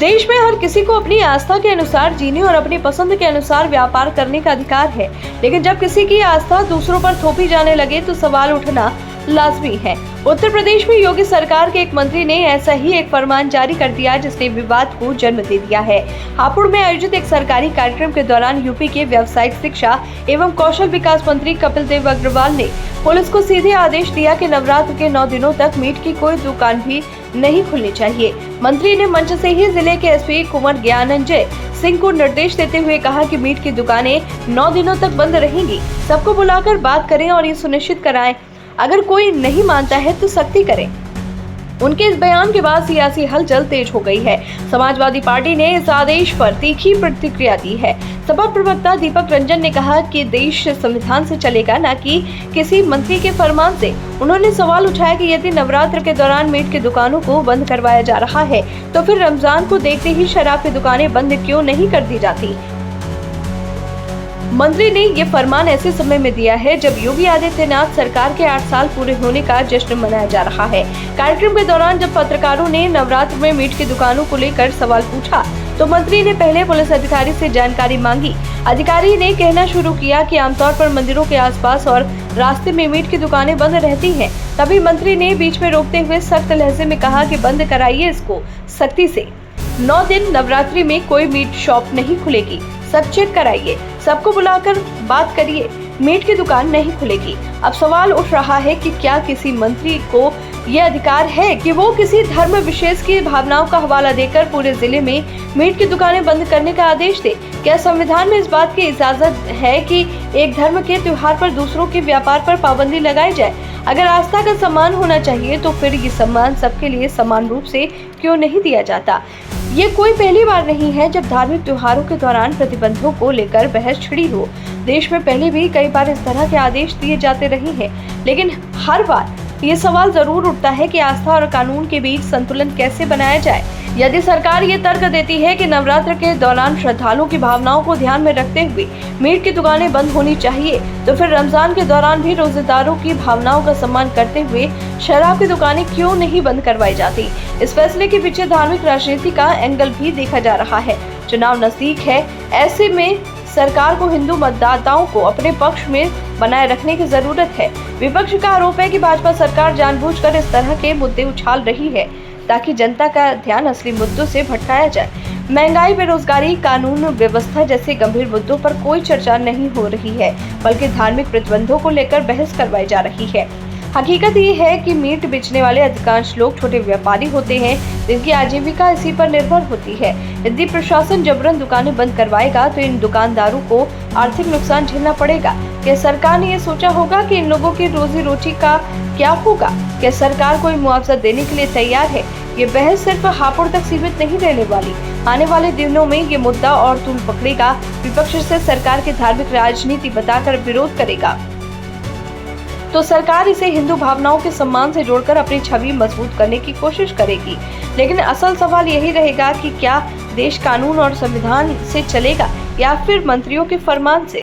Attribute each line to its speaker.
Speaker 1: देश में हर किसी को अपनी आस्था के अनुसार जीने और अपनी पसंद के अनुसार व्यापार करने का अधिकार है, लेकिन जब किसी की आस्था दूसरों पर थोपी जाने लगे तो सवाल उठना लाजमी है। उत्तर प्रदेश में योगी सरकार के एक मंत्री ने ऐसा ही एक फरमान जारी कर दिया जिसने विवाद को जन्म दे दिया है। हापुड़ में आयोजित एक सरकारी कार्यक्रम के दौरान यूपी के व्यावसायिक शिक्षा एवं कौशल विकास मंत्री कपिल देव अग्रवाल ने पुलिस को सीधे आदेश दिया कि नवरात्र के 9 दिनों तक मीट की कोई दुकान भी नहीं खुलनी चाहिए। मंत्री ने मंच से ही जिले के एसपी कुंवर ज्ञानंजय सिंह को निर्देश देते हुए कहा कि मीट की दुकानें 9 दिनों तक बंद रहेंगी। सबको बुलाकर बात करें और ये सुनिश्चित कराएं, अगर कोई नहीं मानता है तो सख्ती करें। उनके इस बयान के बाद सियासी हलचल तेज हो गई है। समाजवादी पार्टी ने इस आदेश पर तीखी प्रतिक्रिया दी है। सपा प्रवक्ता दीपक रंजन ने कहा कि देश संविधान से चलेगा, न कि किसी मंत्री के फरमान से। उन्होंने सवाल उठाया कि यदि नवरात्र के दौरान मीट की दुकानों को बंद करवाया जा रहा है तो फिर रमजान को देखते ही शराब की दुकानें बंद क्यों नहीं कर दी जाती। मंत्री ने ये फरमान ऐसे समय में दिया है जब योगी आदित्यनाथ सरकार के 8 साल पूरे होने का जश्न मनाया जा रहा है। कार्यक्रम के दौरान जब पत्रकारों ने नवरात्र में मीट की दुकानों को लेकर सवाल पूछा तो मंत्री ने पहले पुलिस अधिकारी से जानकारी मांगी। अधिकारी ने कहना शुरू किया कि आमतौर पर मंदिरों के आसपास और रास्ते में मीट की दुकानें बंद रहती हैं। तभी मंत्री ने बीच में रोकते हुए सख्त लहजे में कहा कि बंद कराइए इसको सख्ती से। 9 दिन नवरात्रि में कोई मीट शॉप नहीं खुलेगी, सब चेक कराइए, सबको बुलाकर बात करिए, मीट की दुकान नहीं खुलेगी। अब सवाल उठ रहा है कि क्या किसी मंत्री को ये अधिकार है कि वो किसी धर्म विशेष की भावनाओं का हवाला देकर पूरे जिले में मीट की दुकानें बंद करने का आदेश दे? क्या संविधान में इस बात की इजाजत है कि एक धर्म के त्योहार पर दूसरों के व्यापार पर पाबंदी लगाई जाए? अगर आस्था का सम्मान होना चाहिए तो फिर ये सम्मान सबके लिए समान रूप से क्यों नहीं दिया जाता? ये कोई पहली बार नहीं है जब धार्मिक त्योहारों के दौरान प्रतिबंधों को लेकर बहस छिड़ी हो। देश में पहले भी कई बार इस तरह के आदेश दिए जाते रहे हैं, लेकिन हर बार ये सवाल जरूर उठता है कि आस्था और कानून के बीच संतुलन कैसे बनाया जाए। यदि सरकार ये तर्क देती है कि नवरात्र के दौरान श्रद्धालुओं की भावनाओं को ध्यान में रखते हुए मीट की दुकानें बंद होनी चाहिए, तो फिर रमजान के दौरान भी रोजेदारों की भावनाओं का सम्मान करते हुए शराब की दुकानें क्यों नहीं बंद करवाई जाती? इस फैसले के पीछे धार्मिक राजनीति का एंगल भी देखा जा रहा है। चुनाव नजदीक है, ऐसे में सरकार को हिंदू मतदाताओं को अपने पक्ष में बनाए रखने की जरूरत है। विपक्ष का आरोप है कि भाजपा सरकार जानबूझकर इस तरह के मुद्दे उछाल रही है ताकि जनता का ध्यान असली मुद्दों से भटकाया जाए। महंगाई, बेरोजगारी, कानून व्यवस्था जैसे गंभीर मुद्दों पर कोई चर्चा नहीं हो रही है, बल्कि धार्मिक प्रतिबंधों को लेकर बहस करवाई जा रही है। हकीकत ये है कि मीट बेचने वाले अधिकांश लोग छोटे व्यापारी होते हैं जिनकी आजीविका इसी पर निर्भर होती है। यदि प्रशासन जबरन दुकानें बंद करवाएगा तो इन दुकानदारों को आर्थिक नुकसान झेलना पड़ेगा। क्या सरकार ने ये सोचा होगा कि इन लोगों की रोजी रोटी का क्या होगा? क्या सरकार कोई मुआवजा देने के लिए तैयार है? ये बहस सिर्फ हापुड़ तक सीमित नहीं रहने वाली। आने वाले दिनों में ये मुद्दा और तूल पकड़ेगा। विपक्ष से सरकार की धार्मिक राजनीति बताकर विरोध करेगा तो सरकार इसे हिंदू भावनाओं के सम्मान से जोड़कर अपनी छवि मजबूत करने की कोशिश करेगी। लेकिन असल सवाल यही रहेगा कि क्या देश कानून और संविधान से चलेगा या फिर मंत्रियों के फरमान से?